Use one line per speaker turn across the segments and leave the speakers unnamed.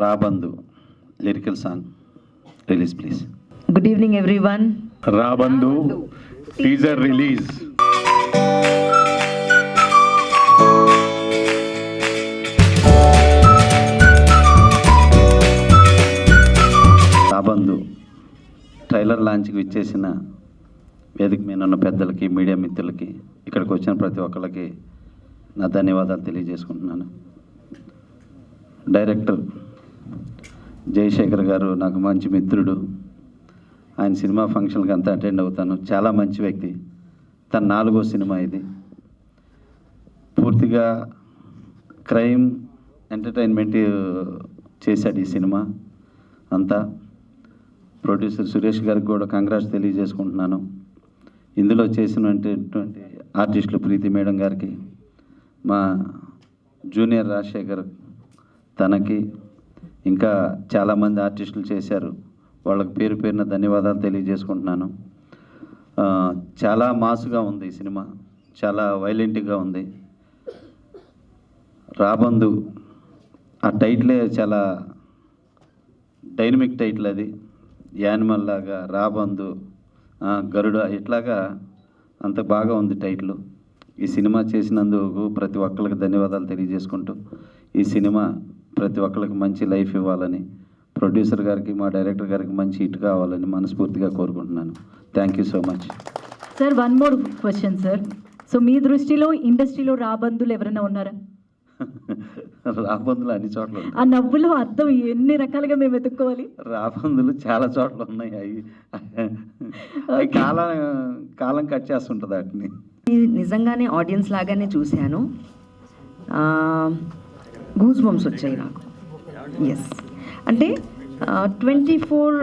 రాబందు lyrical song release please.
Good evening everyone.
Rabandu teaser release.
Rabandu trailer లాంచ్కి ఇచ్చేసిన వేదిక మీద ఉన్న పెద్దలకి, మీడియా మిత్రులకి, ఇక్కడికి వచ్చిన ప్రతి ఒక్కరికి నా ధన్యవాదాలు తెలియజేసుకుంటున్నాను. డైరెక్టర్ జయశేఖర్ గారు నాకు మంచి మిత్రుడు. ఆయన సినిమా ఫంక్షన్కి అంతా అటెండ్ అవుతాను. చాలా మంచి వ్యక్తి. తన 4వ సినిమా ఇది. పూర్తిగా క్రైమ్ ఎంటర్టైన్మెంట్ చేశాడు ఈ సినిమా అంతా. ప్రొడ్యూసర్ సురేష్ గారికి కూడా కంగ్రాట్స్ తెలియజేసుకుంటున్నాను. ఇందులో చేసినటువంటి ఆర్టిస్టులు ప్రీతి మేడం గారికి, మా జూనియర్ రాజశేఖర్ తనకి, ఇంకా చాలామంది ఆర్టిస్టులు చేశారు. వాళ్ళకి పేరు పేరున ధన్యవాదాలు తెలియజేసుకుంటున్నాను. చాలా మాసుగా ఉంది ఈ సినిమా, చాలా వైలెంట్గా ఉంది. రాబందు ఆ టైటిలే చాలా డైనమిక్ టైటిల్. అది యానిమల్ లాగా, రాబందు, గరుడ, ఇట్లాగా అంత బాగా ఉంది టైటిల్. ఈ సినిమా చేసినందుకు ప్రతి ఒక్కరికి ధన్యవాదాలు తెలియజేసుకుంటూ, ఈ సినిమా ప్రతి ఒక్కరికి మంచి లైఫ్ ఇవ్వాలని, ప్రొడ్యూసర్ గారికి, మా డైరెక్టర్ గారికి మంచి హిట్ కావాలని మనస్ఫూర్తిగా కోరుకుంటున్నాను. Thank you so much.
Sir, one more question sir. So మీ దృష్టిలో ఇండస్ట్రీలో రాబందులు ఎవరైనా ఉన్నారా?
రాబందులు అన్ని చోట్ల ఉన్నాయి.
ఆ నవ్వులో అర్థం ఎన్ని రకాలుగా మేము వెతుక్కోవాలి?
రాబందులు చాలా చోట్ల ఉన్నాయి. అవి కాలం కట్ చేస్తుంటుంది వాటిని.
నిజంగానే ఆడియన్స్ లాగానే చూశాను. గూస్ బంప్స్ వచ్చాయి నాకు. ఎస్, అంటే 24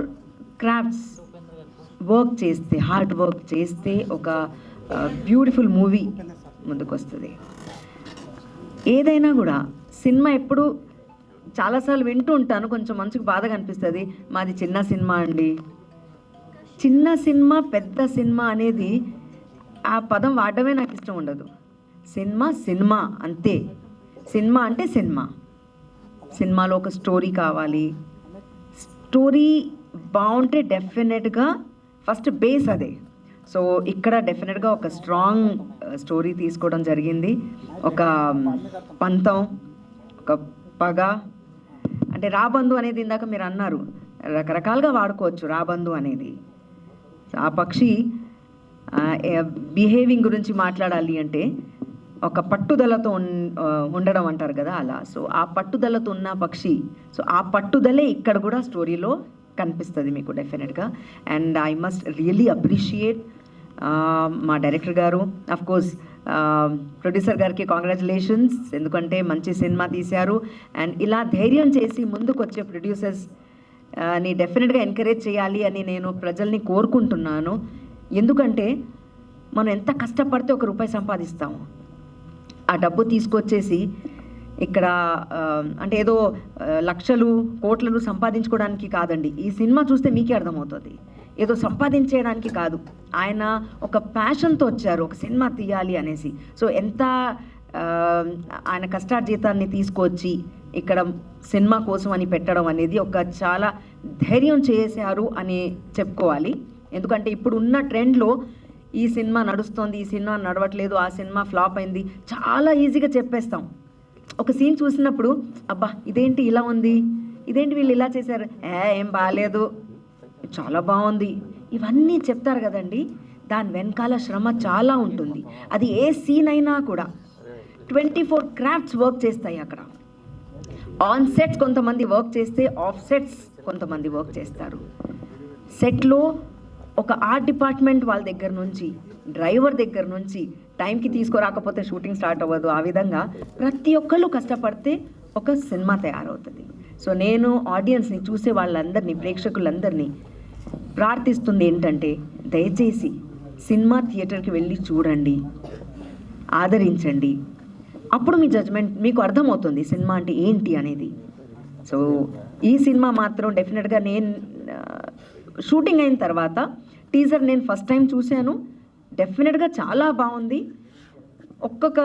క్రాఫ్ట్స్ వర్క్ చేస్తే, హార్డ్ వర్క్ చేస్తే ఒక బ్యూటిఫుల్ మూవీ ముందుకు వస్తుంది. ఏదైనా కూడా సినిమా ఎప్పుడు చాలాసార్లు వింటూ ఉంటాను, కొంచెం మనసుకు బాధగా అనిపిస్తుంది. మాది చిన్న సినిమా అండి. చిన్న సినిమా, పెద్ద సినిమా అనేది ఆ పదం వాడడమే నాకు ఇష్టం ఉండదు. సినిమా సినిమా అంతే. సినిమా అంటే సినిమా. సినిమాలో ఒక స్టోరీ కావాలి. స్టోరీ బాగుంటే డెఫినెట్గా ఫస్ట్ బేస్ అదే. సో ఇక్కడ డెఫినెట్గా ఒక స్ట్రాంగ్ స్టోరీ తీసుకోవడం జరిగింది. ఒక పంతం, ఒక పగ. అంటే రాబందు అనేది ఇందాక మీరు అన్నారు, రకరకాలుగా వాడుకోవచ్చు రాబందు అనేది. ఆ పక్షి బిహేవింగ్ గురించి మాట్లాడాలి అంటే ఒక పట్టుదలతో ఉండడం అంటారు కదా, అలా. సో ఆ పట్టుదలతో ఉన్న పక్షి. సో ఆ పట్టుదలే ఇక్కడ కూడా స్టోరీలో కనిపిస్తుంది మీకు డెఫినెట్గా. And I must really appreciate మా డైరెక్టర్ గారు, అఫ్ కోర్స్ ప్రొడ్యూసర్ గారికి కాంగ్రాచులేషన్స్, ఎందుకంటే మంచి సినిమా తీశారు. అండ్ ఇలా ధైర్యం చేసి ముందుకు వచ్చే ప్రొడ్యూసర్స్ ని డెఫినెట్గా ఎంకరేజ్ చేయాలి అని నేను ప్రజల్ని కోరుకుంటున్నాను. ఎందుకంటే మనం ఎంత కష్టపడితే ₹1 సంపాదిస్తాము. ఆ డబ్బు తీసుకొచ్చేసి ఇక్కడ అంటే ఏదో లక్షలు, కోట్లను సంపాదించుకోవడానికి కాదండి. ఈ సినిమా చూస్తే మీకే అర్థమవుతుంది. ఏదో సంపాదించేయడానికి కాదు. ఆయన ఒక ప్యాషన్తో వచ్చారు ఒక సినిమా తీయాలి అనేసి. సో ఎంత ఆయన కష్టార్జితాన్ని తీసుకొచ్చి ఇక్కడ సినిమా కోసం అని పెట్టడం అనేది ఒక చాలా ధైర్యం చేశారు అని చెప్పుకోవాలి. ఎందుకంటే ఇప్పుడు ఉన్న ట్రెండ్లో ఈ సినిమా నడుస్తుంది, ఈ సినిమా నడవట్లేదు, ఆ సినిమా ఫ్లాప్ అయింది, చాలా ఈజీగా చెప్పేస్తాం. ఒక సీన్ చూసినప్పుడు అబ్బా ఇదేంటి ఇలా ఉంది, ఇదేంటి వీళ్ళు ఇలా చేశారు, ఏం బాగాలేదు, చాలా బాగుంది, ఇవన్నీ చెప్తారు కదండి. దాని వెనకాల శ్రమ చాలా ఉంటుంది. అది ఏ సీన్ అయినా కూడా 24 క్రాఫ్ట్స్ వర్క్ చేస్తాయి అక్కడ. ఆన్ సెట్స్ కొంతమంది వర్క్ చేస్తే, ఆఫ్ సెట్స్ కొంతమంది వర్క్ చేస్తారు. సెట్లో ఒక ఆర్ట్ డిపార్ట్మెంట్ వాళ్ళ దగ్గర నుంచి, డ్రైవర్ దగ్గర నుంచి, టైంకి తీసుకురాకపోతే షూటింగ్ స్టార్ట్ అవ్వదు. ఆ విధంగా ప్రతి ఒక్కళ్ళు కష్టపడితే ఒక సినిమా తయారవుతుంది. సో నేను ఆడియన్స్ని, చూసే వాళ్ళందరినీ, ప్రేక్షకులందరినీ ప్రార్థిస్తుంది ఏంటంటే, దయచేసి సినిమా థియేటర్కి వెళ్ళి చూడండి, ఆదరించండి. అప్పుడు మీ జడ్జ్మెంట్ మీకు అర్థమవుతుంది సినిమా అంటే ఏంటి అనేది. సో ఈ సినిమా మాత్రం డెఫినెట్గా నేను షూటింగ్ అయిన తర్వాత టీజర్ నేను ఫస్ట్ టైం చూశాను. డెఫినెట్గా చాలా బాగుంది. ఒక్కొక్క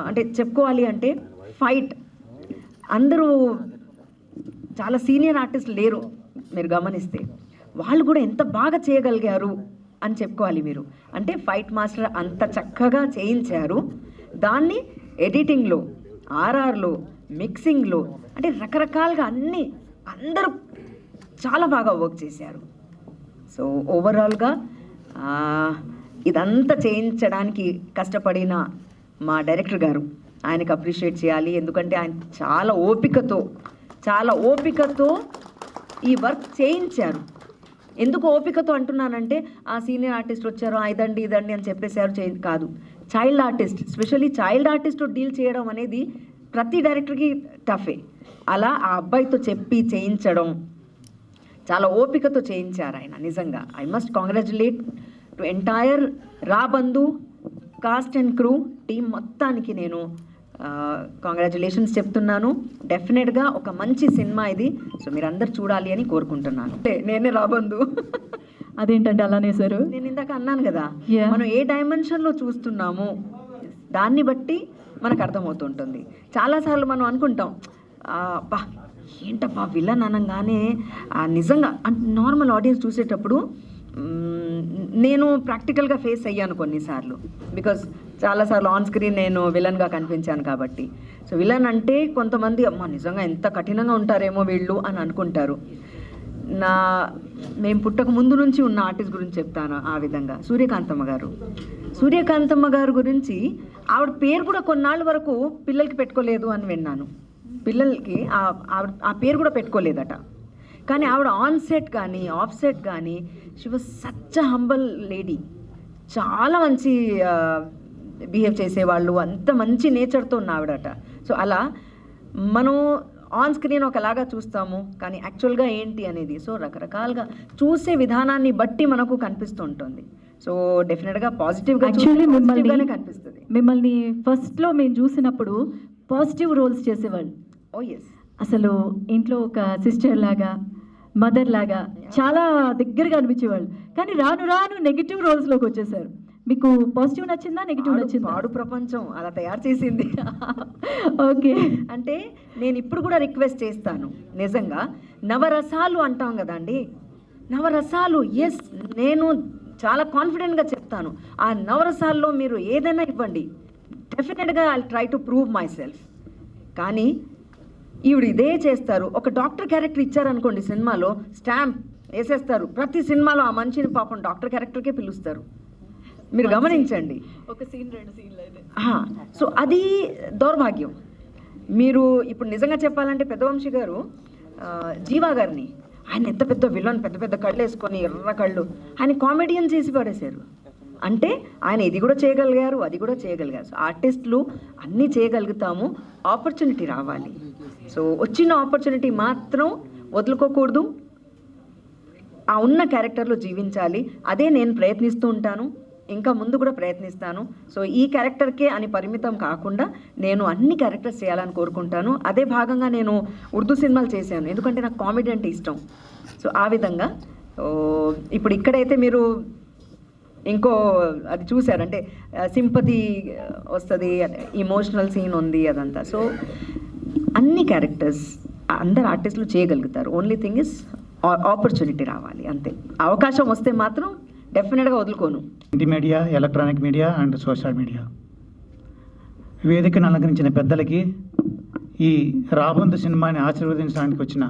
అంటే చెప్పుకోవాలి అంటే ఫైట్ అందరూ చాలా సీనియర్ ఆర్టిస్ట్ లేరు మీరు గమనిస్తే, వాళ్ళు కూడా ఎంత బాగా చేయగలిగారు అని చెప్పుకోవాలి మీరు. అంటే ఫైట్ మాస్టర్ అంత చక్కగా చేయించారు, దాన్ని ఎడిటింగ్లో, ఆర్ఆర్లో, మిక్సింగ్లో, అంటే రకరకాలుగా అందరూ చాలా బాగా వర్క్ చేశారు. సో ఓవరాల్గా ఇదంతా చేయించడానికి కష్టపడిన మా డైరెక్టర్ గారు, ఆయనకు అప్రిషియేట్ చేయాలి. ఎందుకంటే ఆయన చాలా ఓపికతో ఈ వర్క్ చేయించారు. ఎందుకు ఓపికతో అంటున్నానంటే ఆ సీనియర్ ఆర్టిస్ట్ వచ్చారు ఇదండి అని చెప్పేశారు కాదు. Child artist, specially child artist deal చేయడం అనేది ప్రతి డైరెక్టర్కి టఫే. అలా ఆ అబ్బాయితో చెప్పి చేయించడం, చాలా ఓపికతో చేయించారు ఆయన. నిజంగా I must congratulate to entire Rabandu cast and crew team మొత్తానికి నేను కాంగ్రాచులేషన్స్ చెప్తున్నాను. డెఫినెట్గా ఒక మంచి సినిమా ఇది. సో మీరు అందరు చూడాలి అని కోరుకుంటున్నాను. నేనే రాబందు.
అదేంటంటే అలా అనేసారు?
నేను ఇందాక అన్నాను కదా,
Yeah.
మనం ఏ డైమెన్షన్లో చూస్తున్నాము దాన్ని బట్టి మనకు అర్థమవుతుంటుంది. చాలాసార్లు మనం అనుకుంటాం బా ఏంటబ్బా విలన్ అనగానే నిజంగా నార్మల్ ఆడియన్స్ చూసేటప్పుడు నేను ప్రాక్టికల్గా ఫేస్ అయ్యాను కొన్నిసార్లు. బికాజ్ చాలాసార్లు ఆన్ స్క్రీన్ నేను విలన్గా కనిపించాను కాబట్టి. సో విలన్ అంటే కొంతమంది అమ్మ నిజంగా ఎంత కఠినంగా ఉంటారేమో వీళ్ళు అని అనుకుంటారు. మేము పుట్టక ముందు నుంచి ఉన్న ఆర్టిస్ట్ గురించి చెప్తాను ఆ విధంగా. సూర్యకాంతమ్మ గారు గురించి ఆవిడ పేరు కూడా కొన్నాళ్ళ వరకు పిల్లలకి పెట్టుకోలేదు అని విన్నాను. పిల్లలకి ఆ పేరు కూడా పెట్టుకోలేదట. కానీ ఆవిడ ఆన్ సెట్ కానీ ఆఫ్ సెట్ కానీ she was such a humble lady. చాలా మంచి బిహేవ్ చేసేవాళ్ళు, అంత మంచి నేచర్తో ఉన్న ఆవిడట. సో అలా మనం ఆన్ స్క్రీన్ ఒకలాగా చూస్తాము, కానీ యాక్చువల్గా ఏంటి అనేది సో రకరకాలుగా చూసే విధానాన్ని బట్టి మనకు కనిపిస్తూ ఉంటుంది. సో డెఫినెట్గా పాజిటివ్గా కనిపిస్తుంది.
మిమ్మల్ని ఫస్ట్లో మేము చూసినప్పుడు పాజిటివ్ రోల్స్ చేసేవాళ్ళు.
ఓ ఎస్,
అసలు ఇంట్లో ఒక సిస్టర్ లాగా, మదర్ లాగా చాలా దగ్గరగా అనిపించేవాళ్ళు. కానీ రాను రాను నెగిటివ్ రోల్స్లోకి వచ్చేసారు. మీకు పాజిటివ్ నచ్చిందా, నెగిటివ్ నచ్చిందా?
పాడు ప్రపంచం అలా తయారు చేసింది.
ఓకే,
అంటే నేను ఇప్పుడు కూడా రిక్వెస్ట్ చేస్తాను, నిజంగా నవరసాలు అంటాం కదండి, నవరసాలు. ఎస్, నేను చాలా కాన్ఫిడెంట్గా చెప్తాను, ఆ నవరసాల్లో మీరు ఏదైనా ఇవ్వండి, డెఫినెట్గా I try to prove my self. కానీ ఈవిడ ఇదే చేస్తారు. ఒక డాక్టర్ క్యారెక్టర్ ఇచ్చారనుకోండి, సినిమాలో స్టాంప్ వేసేస్తారు. ప్రతి సినిమాలో ఆ మనిషిని పాపం డాక్టర్ క్యారెక్టర్కే పిలుస్తారు. మీరు గమనించండి,
ఒక సీన్ 2 సీన్లు అయితే.
సో అది దౌర్భాగ్యం. మీరు ఇప్పుడు నిజంగా చెప్పాలంటే పెద్దవంశీ గారు జీవా గారిని, ఆయన ఎంత పెద్ద విలన్, పెద్ద పెద్ద కళ్ళు వేసుకొని ఎర్ర కళ్ళు, ఆయన కామెడియన్ చేసి పడేశారు. అంటే ఆయన ఇది కూడా చేయగలిగారు, అది కూడా చేయగలిగారు. సో ఆర్టిస్టులు అన్నీ చేయగలుగుతాము, ఆపర్చునిటీ రావాలి. సో వచ్చిన ఆపర్చునిటీ మాత్రం వదులుకోకూడదు, ఆ ఉన్న క్యారెక్టర్లో జీవించాలి. అదే నేను ప్రయత్నిస్తూ ఉంటాను, ఇంకా ముందు కూడా ప్రయత్నిస్తాను. సో ఈ క్యారెక్టర్కే అని పరిమితం కాకుండా నేను అన్ని క్యారెక్టర్స్ చేయాలని కోరుకుంటాను. అదే భాగంగా నేను ఉర్దూ సినిమాలు చేశాను, ఎందుకంటే నాకు కామెడీ అంటే ఇష్టం. సో ఆ విధంగా ఇప్పుడు ఇక్కడైతే మీరు ఇంకో అది చూశారంటే సింపతి వస్తుంది, ఇమోషనల్ సీన్ ఉంది, అదంతా. సో అన్ని క్యారెక్టర్స్ అందరు ఆర్టిస్టులు చేయగలుగుతారు. ఓన్లీ థింగ్ ఇస్ ఆపర్చునిటీ రావాలి, అంతే. అవకాశం వస్తే మాత్రం డెఫినెట్గా వదులుకోను.
Print media, electronic media and social media వేదికను అలంకరించిన పెద్దలకి, ఈ రాబందు సినిమాని ఆశీర్వదించడానికి వచ్చిన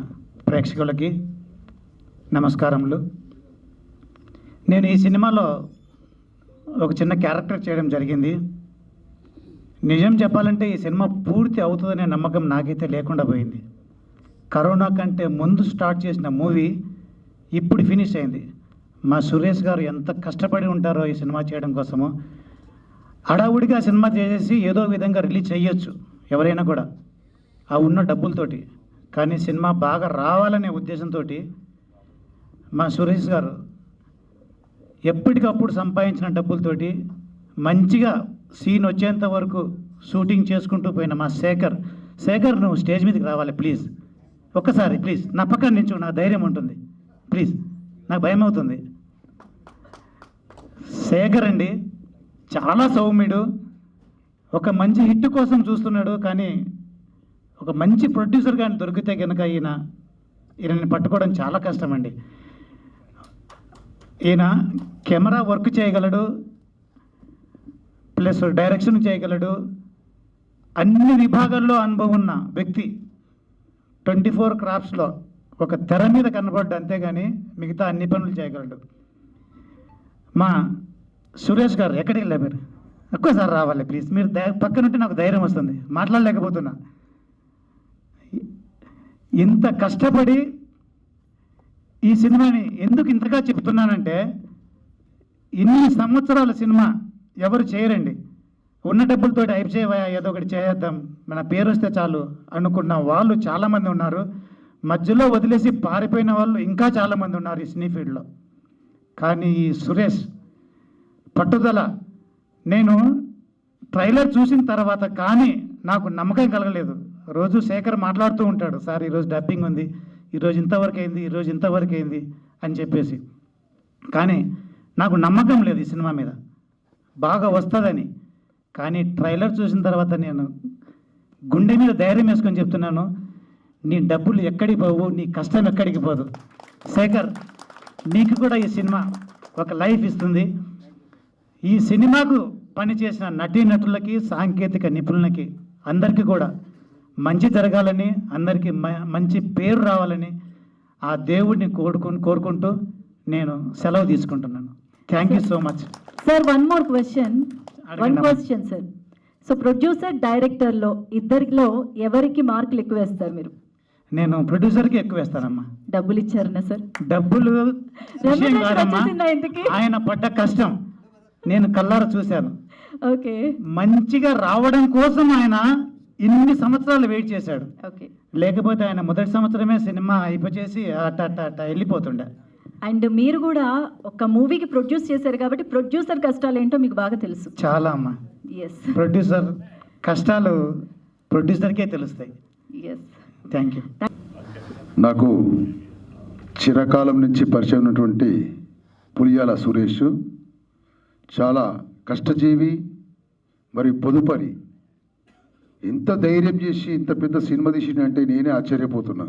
ప్రేక్షకులకి నమస్కారములు. నేను ఈ సినిమాలో ఒక చిన్న క్యారెక్టర్ చేయడం జరిగింది. నిజం చెప్పాలంటే ఈ సినిమా పూర్తి అవుతుందనే నమ్మకం నాకైతే లేకుండా పోయింది. కరోనా కంటే ముందు స్టార్ట్ చేసిన మూవీ ఇప్పుడు ఫినిష్ అయింది. మా సురేష్ గారు ఎంత కష్టపడి ఉంటారో ఈ సినిమా చేయడం కోసము. హడావుడిగా సినిమా చేసేసి ఏదో విధంగా రిలీజ్ చేయొచ్చు ఎవరైనా కూడా ఆ ఉన్న డబ్బులతోటి, కానీ సినిమా బాగా రావాలనే ఉద్దేశంతో మా సురేష్ గారు ఎప్పటికప్పుడు సంపాదించిన డబ్బులతోటి మంచిగా సీన్ వచ్చేంత వరకు షూటింగ్ చేసుకుంటూ పోయిన మా శేఖర్ నువ్వు స్టేజ్ మీదకి రావాలి ప్లీజ్, ఒక్కసారి ప్లీజ్. నా పక్కన నించు, నా ధైర్యం ఉంటుంది ప్లీజ్, నాకు భయం అవుతుంది. శేఖర్ అండి చాలా సౌమ్యుడు, ఒక మంచి హిట్ కోసం చూస్తున్నాడు. కానీ ఒక మంచి ప్రొడ్యూసర్ కానీ దొరికితే కనుక ఈయన ఈయనని పట్టుకోవడం చాలా కష్టం అండి. ఈయన కెమెరా వర్క్ చేయగలడు, ప్లస్ డైరెక్షన్ చేయగలడు, అన్ని విభాగాల్లో అనుభవం ఉన్న వ్యక్తి. 24 క్రాఫ్ట్స్లో ఒక తెర మీద కనబడ్డ, అంతేగాని మిగతా అన్ని పనులు చేయగలడు. మా సురేష్ గారు ఎక్కడికి వెళ్ళారు మీరు? ఒక్కసారి రావాలి ప్లీజ్. మీరు పక్కన ఉంటే నాకు ధైర్యం వస్తుంది, మాట్లాడలేకపోతున్నా. ఇంత కష్టపడి ఈ సినిమాని ఎందుకు ఇంతగా చెప్తున్నానంటే, ఇన్ని సంవత్సరాల సినిమా ఎవరు చేయరండి. ఉన్న డబ్బులతోటి అయిపోయేవా, ఏదో ఒకటి చేద్దాం, మన పేరు వస్తే చాలు అనుకున్న వాళ్ళు చాలామంది ఉన్నారు. మధ్యలో వదిలేసి పారిపోయిన వాళ్ళు ఇంకా చాలామంది ఉన్నారు ఈ సినీ ఫీల్డ్లో. కానీ ఈ సురేష్ పట్టుదల, నేను ట్రైలర్ చూసిన తర్వాత కానీ నాకు నమ్మకం కలగలేదు. రోజు శేఖర్ మాట్లాడుతూ ఉంటాడు, సార్ ఈరోజు డబ్బింగ్ ఉంది, ఈరోజు ఇంతవరకు అయింది, ఈరోజు ఇంతవరకు అయింది అని చెప్పేసి. కానీ నాకు నమ్మకం లేదు ఈ సినిమా మీద బాగా వస్తుందని. కానీ ట్రైలర్ చూసిన తర్వాత నేను గుండె మీద ధైర్యం వేసుకొని చెప్తున్నాను, నీ డబ్బులు ఎక్కడికి పోవు, నీ కష్టం ఎక్కడికి పోదు. శేఖర్, నీకు కూడా ఈ సినిమా ఒక లైఫ్ ఇస్తుంది. ఈ సినిమాకు పనిచేసిన నటీనటులకి, సాంకేతిక నిపుణులకి అందరికీ కూడా మంచి జరగాలని, అందరికీ మంచి పేరు రావాలని ఆ దేవుడిని కోరుకుంటూ నేను సెలవు తీసుకుంటున్నాను. Thank you so much.
Sir, one question sir. So producer, డైరెక్టర్లో ఇద్దరిలో ఎవరికి మార్కులు ఎక్కువ వేస్తారు మీరు?
నేను ప్రొడ్యూసర్కి ఎక్కువ వేస్తానమ్మా.
డబ్బులు ఇచ్చారనా సార్?
డబ్బులు విషయం కాదమ్మా,
వచ్చేసిందా ఇంతకీ?
ఆయన పడ్డ కష్టం నేను కల్లారా చూశాను.
ఓకే
మంచిగా రావడం కోసం ఆయన ఇన్ని సంవత్సరాలు వెయిట్ చేశాడు.
ఓకే.
లేకపోతే ఆయన మొదటి సంవత్సరమే సినిమా అయిపోచేసి అట్ట వెళ్ళిపోతుండే.
అండ్ మీరు కూడా ఒక మూవీకి ప్రొడ్యూస్ చేశారు కాబట్టి ప్రొడ్యూసర్ కష్టాలు ఏంటో మీకు బాగా తెలుసు.
చాలా అమ్మా,
ఎస్
ప్రొడ్యూసర్ కష్టాలు ప్రొడ్యూసర్కే తెలుస్తాయి.
ఎస్.
Thank you.
నాకు చిరకాలం నుంచి పరిచయం ఉన్నటువంటి పులియాల సురేష్ చాలా కష్టజీవి, మరి పొదుపరి. ఎంత ధైర్యం చేసి ఇంత పెద్ద సినిమా తీసిందంటే నేనే ఆశ్చర్యపోతున్నా.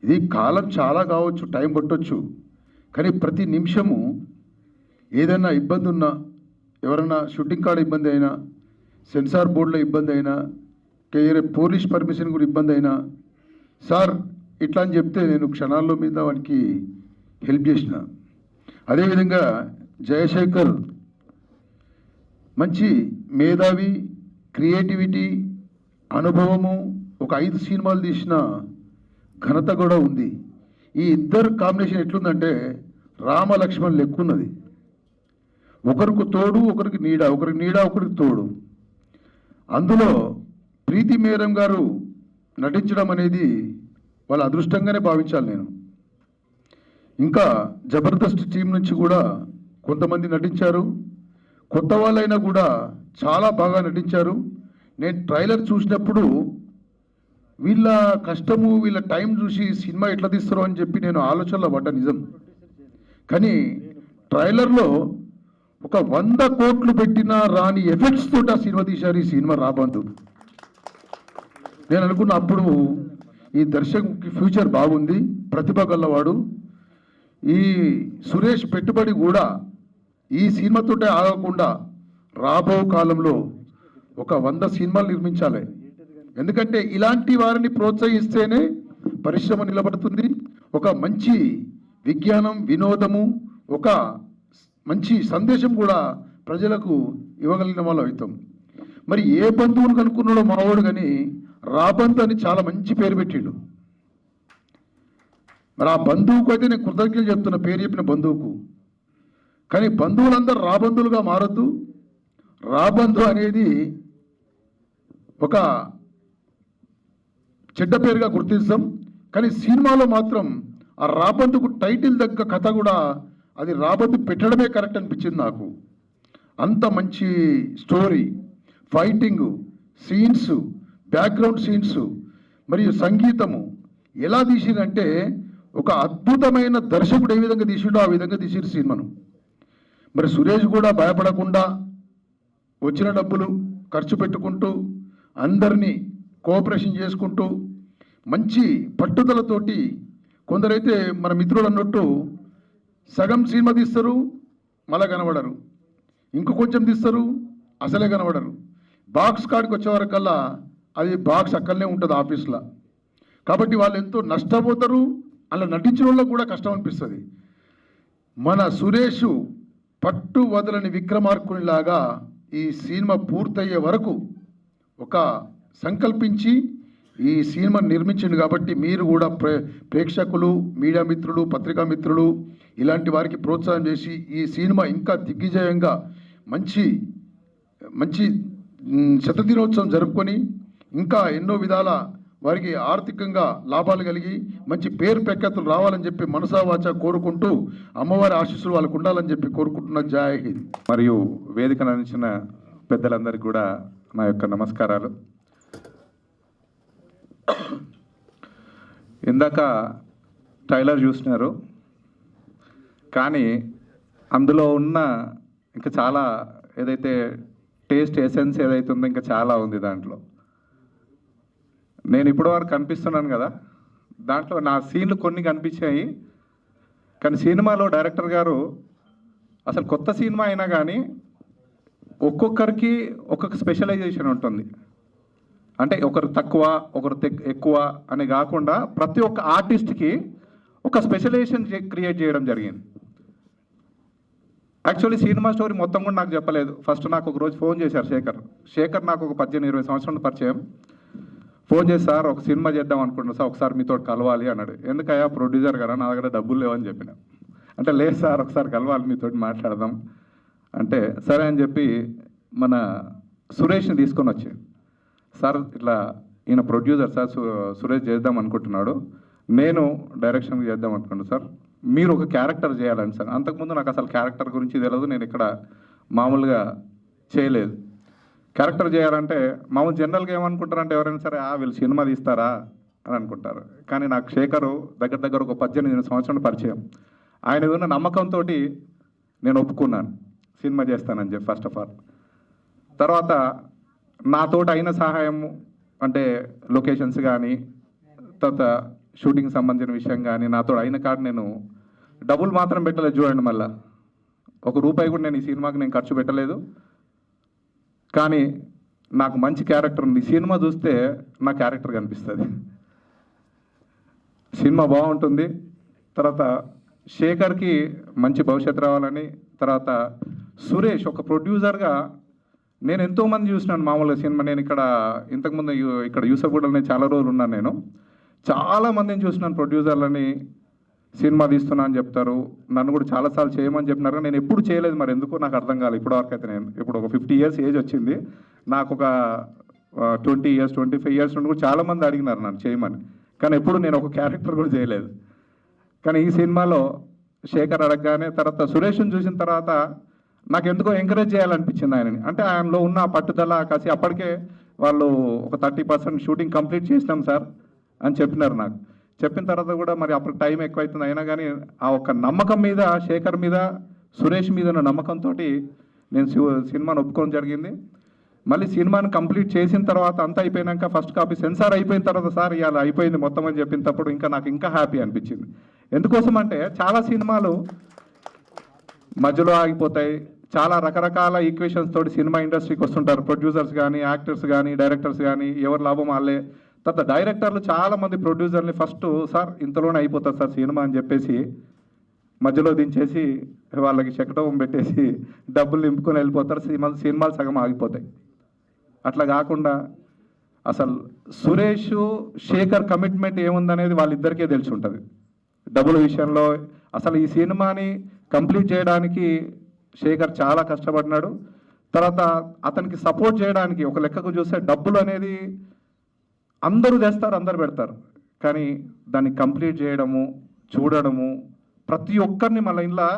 ఇది కాలం చాలా కావచ్చు, టైం పట్టొచ్చు, కానీ ప్రతి నిమిషము ఏదైనా ఇబ్బంది ఉన్నా, ఎవరైనా షూటింగ్ కాడ ఇబ్బంది అయినా, సెన్సార్ బోర్డులో ఇబ్బంది అయినా, పోలీస్ పర్మిషన్ కూడా ఇబ్బంది అయినా, సార్ ఇట్లా అని చెప్తే నేను క్షణాల్లో మీద వానికి హెల్ప్ చేసిన. అదేవిధంగా జయశేఖర్ మంచి మేధావి, క్రియేటివిటీ, అనుభవము, ఒక 5 సినిమాలు తీసిన ఘనత కూడా ఉంది. ఈ ఇద్దరు కాంబినేషన్ ఎట్లుందంటే రామ లక్ష్మణ్ లెక్కున్నది. ఒకరికి తోడు, ఒకరికి నీడ, ఒకరికి నీడ, ఒకరికి తోడు. అందులో ప్రీతి మేరం గారు నటించడం అనేది వాళ్ళ అదృష్టంగానే భావించాలి నేను. ఇంకా జబర్దస్త్ టీం నుంచి కూడా కొంతమంది నటించారు. కొత్త వాళ్ళైనా కూడా చాలా బాగా నటించారు. నేను ట్రైలర్ చూసినప్పుడు వీళ్ళ కష్టము, వీళ్ళ టైం చూసి సినిమా ఎట్లా తీస్తారో అని చెప్పి నేను ఆలోచనలో పడ్డా, నిజం. కానీ ట్రైలర్లో ఒక 100 కోట్లు పెట్టినా రాని ఎఫెక్ట్స్ తోటి ఆ సినిమా తీశారు. ఈ సినిమా రాబందు. నేను అనుకున్న అప్పుడు ఈ దర్శకుడికి ఫ్యూచర్ బాగుంది, ప్రతిభ గల్లవాడు. ఈ సురేష్ పెట్టుబడి కూడా ఈ సినిమాతోటే ఆగకుండా రాబో కాలంలో ఒక 100 సినిమాలు నిర్మించాలి. ఎందుకంటే ఇలాంటి వారిని ప్రోత్సహిస్తేనే పరిశ్రమ నిలబడుతుంది. ఒక మంచి విజ్ఞానం, వినోదము, ఒక మంచి సందేశం కూడా ప్రజలకు ఇవ్వగలిగిన వాళ్ళు అవుతాం. మరి ఏ బంధువును కనుక్కున్నాడో మావాడు, కానీ రాబంధు అని చాలా మంచి పేరు పెట్టిండు. మరి ఆ బంధువుకు అయితే నేను కృతజ్ఞతలు చెప్తున్నా, పేరు చెప్పిన బంధువుకు. కానీ బంధువులందరూ రాబంధువులుగా మారద్దు. రాబంధు అనేది ఒక చెడ్డ పేరుగా గుర్తిస్తాం. కానీ సినిమాలో మాత్రం ఆ రాబంధుకు టైటిల్ దగ్గర కథ కూడా అది రాబంధు పెట్టడమే కరెక్ట్ అనిపించింది నాకు. అంత మంచి story, fighting, scenes, background scenes, మరియు సంగీతము ఎలా తీసిరంటే ఒక అద్భుతమైన దర్శకుడు ఏ విధంగా తీసిండో ఆ విధంగా తీసిరు సినిమాను. మరి సురేష్ కూడా భయపడకుండా వచ్చిన డబ్బులు ఖర్చు పెట్టుకుంటూ అందరినీ కోఆపరేషన్ చేసుకుంటూ మంచి పట్టుదలతోటి కొందరైతే మన మిత్రుడు అన్నట్టు సగం సినిమా తీస్తారు మళ్ళా కనబడరు, ఇంకో కొంచెం తీస్తారు అసలే కనబడరు. బాక్స్ కాడికి వచ్చే వరకల్లా అది బాక్స్ అక్కడనే ఉంటుంది ఆఫీస్లో. కాబట్టి వాళ్ళు ఎంతో నష్టపోతారు, అలా నటించిన వాళ్ళకు కూడా కష్టం అనిపిస్తుంది. మన సురేష్ పట్టు వదలని విక్రమార్కునిలాగా ఈ సినిమా పూర్తయ్యే వరకు ఒక సంకల్పించి ఈ సినిమా నిర్మించిండు. కాబట్టి మీరు కూడా ప్రేక్షకులు, మీడియా మిత్రులు, పత్రికా మిత్రులు ఇలాంటి వారికి ప్రోత్సాహం చేసి ఈ సినిమా ఇంకా దిగ్విజయంగా మంచి మంచి శతదినోత్సవం జరుపుకొని ఇంకా ఎన్నో విధాల వారికి ఆర్థికంగా లాభాలు కలిగి మంచి పేరు ప్రఖ్యాతులు రావాలని చెప్పి మనసా వాచా కోరుకుంటూ అమ్మవారి ఆశీస్సులు వాళ్ళకు ఉండాలని చెప్పి కోరుకుంటున్న. జై హింద్.
మరియు వేదికను అందించిన పెద్దలందరికీ కూడా నా యొక్క నమస్కారాలు. ఇందాక ట్రైలర్ చూసినారు, కానీ అందులో ఉన్న ఇంకా చాలా ఏదైతే టేస్ట్ ఎసెన్స్ ఏదైతే ఉందో ఇంకా చాలా ఉంది దాంట్లో. నేను ఇప్పటివరకు కనిపిస్తున్నాను కదా, దాంట్లో నా సీన్లు కొన్ని కనిపించాయి. కానీ సినిమాలో డైరెక్టర్ గారు అసలు కొత్త సినిమా అయినా కానీ ఒక్కొక్కరికి ఒక్కొక్క స్పెషలైజేషన్ ఉంటుంది. అంటే ఒకరు తక్కువ ఒకరు ఎక్కువ అని కాకుండా ప్రతి ఒక్క ఆర్టిస్ట్కి ఒక స్పెషలైజేషన్ క్రియేట్ చేయడం జరిగింది. యాక్చువల్లీ సినిమా స్టోరీ మొత్తం కూడా నాకు చెప్పలేదు. ఫస్ట్ నాకు ఒక రోజు ఫోన్ చేశారు శేఖర్ నాకు ఒక 18-20 సంవత్సరాల పరిచయం. ఫోన్ చేసి సార్ ఒక సినిమా చేద్దాం అనుకుంటున్నాను సార్, ఒకసారి మీతో కలవాలి అన్నాడు. ఎందుకయ్యా ప్రొడ్యూసర్ గారా, నా దగ్గర డబ్బులు లేవని చెప్పిన. అంటే లేదు సార్ ఒకసారి కలవాలి మీతో మాట్లాడదాం అంటే సరే అని చెప్పి మన సురేష్ని తీసుకొని వచ్చి, సార్ ఇట్లా ఈయన ప్రొడ్యూసర్ సార్ సురేష్ చేద్దాం అనుకుంటున్నాడు, నేను డైరెక్షన్ చేద్దాం అనుకుంటున్నాను సార్, మీరు ఒక క్యారెక్టర్ చేయాలని సార్. అంతకుముందు నాకు అసలు క్యారెక్టర్ గురించి తెలియదు, నేను ఇక్కడ మామూలుగా చేయలేదు. క్యారెక్టర్ చేయాలంటే మామూలు జనరల్గా ఏమనుకుంటారంటే ఎవరైనా సరే వీళ్ళు సినిమా తీస్తారా అని అనుకుంటారు. కానీ నాకు శేఖరు దగ్గర ఒక 18 సంవత్సరాల పరిచయం. ఆయన ఉన్న నమ్మకంతో నేను ఒప్పుకున్నాను సినిమా చేస్తానని చెప్పి. ఫస్ట్ ఆఫ్ ఆల్ తర్వాత నాతోటి అయిన సహాయము అంటే లొకేషన్స్ కానీ తర్వాత షూటింగ్ సంబంధించిన విషయం కానీ నాతో అయిన కాడ నేను డబ్బులు మాత్రం పెట్టలేదు. చూడండి, మళ్ళీ ₹1 కూడా నేను ఈ సినిమాకి నేను ఖర్చు పెట్టలేదు. కానీ నాకు మంచి క్యారెక్టర్ ఉంది. సినిమా చూస్తే నా క్యారెక్టర్ కనిపిస్తుంది, సినిమా బాగుంటుంది. తర్వాత శేఖర్కి మంచి భవిష్యత్తు రావాలని, తర్వాత సురేష్ ఒక ప్రొడ్యూసర్గా నేను ఎంతోమంది చూసినాను మామూలుగా సినిమా. నేను ఇంతకుముందు ఇక్కడ యూసఫ్గూడలో చాలా రోజులు ఉన్నాను. నేను చాలామందిని చూసినాను ప్రొడ్యూసర్లని సినిమా తీస్తున్నా అని చెప్తారు. నన్ను కూడా చాలాసార్లు చేయమని చెప్పినారు, నేను ఎప్పుడు చేయలేదు. మరి ఎందుకో నాకు అర్థం కాలేదు ఇప్పటివరకు అయితే. నేను ఇప్పుడు ఒక 50 years ఏజ్ వచ్చింది, నాకు ఒక 20 years 25 years నుండి కూడా చాలామంది అడిగినారు నన్ను చేయమని, కానీ ఎప్పుడు నేను ఒక క్యారెక్టర్ కూడా చేయలేదు. కానీ ఈ సినిమాలో శేఖర్ అడగగానే తర్వాత సురేష్ని చూసిన తర్వాత నాకు ఎందుకో ఎంకరేజ్ చేయాలనిపించింది ఆయనని. అంటే ఆయనలో ఉన్న పట్టుదల కాసి అప్పటికే వాళ్ళు ఒక 30% షూటింగ్ కంప్లీట్ చేసినాం సార్ అని చెప్పినారు నాకు. చెప్పిన తర్వాత కూడా మరి అప్పుడు టైం ఎక్కువైతుంది, అయినా కానీ ఆ ఒక్క నమ్మకం మీద శేఖర్ మీద సురేష్ మీద ఉన్న నమ్మకంతో నేను సినిమాను ఒప్పుకోవడం జరిగింది. మళ్ళీ సినిమాను కంప్లీట్ చేసిన తర్వాత అంతా అయిపోయినాక ఫస్ట్ కాపీ సెన్సార్ అయిపోయిన తర్వాత సార్ ఇవాళ అయిపోయింది మొత్తం అని చెప్పినప్పుడు నాకు ఇంకా హ్యాపీ అనిపించింది. ఎందుకోసం అంటే చాలా సినిమాలు మధ్యలో ఆగిపోతాయి, చాలా రకరకాల ఈక్వేషన్స్ తోటి సినిమా ఇండస్ట్రీకి వస్తుంటారు. ప్రొడ్యూసర్స్ కానీ యాక్టర్స్ కానీ డైరెక్టర్స్ కానీ ఎవరు లాభం వాళ్ళే. తర్వాత డైరెక్టర్లు చాలామంది ప్రొడ్యూసర్ని ఫస్ట్ సార్ ఇంతలోనే అయిపోతుంది సార్ సినిమా అని చెప్పేసి మధ్యలో దించేసి వాళ్ళకి చెక్కటం పెట్టేసి డబ్బులు నింపుకొని వెళ్ళిపోతారు. సినిమాలు సగం ఆగిపోతాయి. అట్లా కాకుండా అసలు సురేష్ శేఖర్ కమిట్మెంట్ ఏముందనేది వాళ్ళిద్దరికీ తెలిసి ఉంటుంది. డబ్బుల విషయంలో అసలు ఈ సినిమాని కంప్లీట్ చేయడానికి శేఖర్ చాలా కష్టపడినాడు. తర్వాత అతనికి సపోర్ట్ చేయడానికి ఒక లెక్కకు చూస్తే డబ్బులు అనేది అందరూ తెస్తారు, అందరు పెడతారు, కానీ దాన్ని కంప్లీట్ చేయడము చూడడము ప్రతి ఒక్కరిని మళ్ళీ ఇలా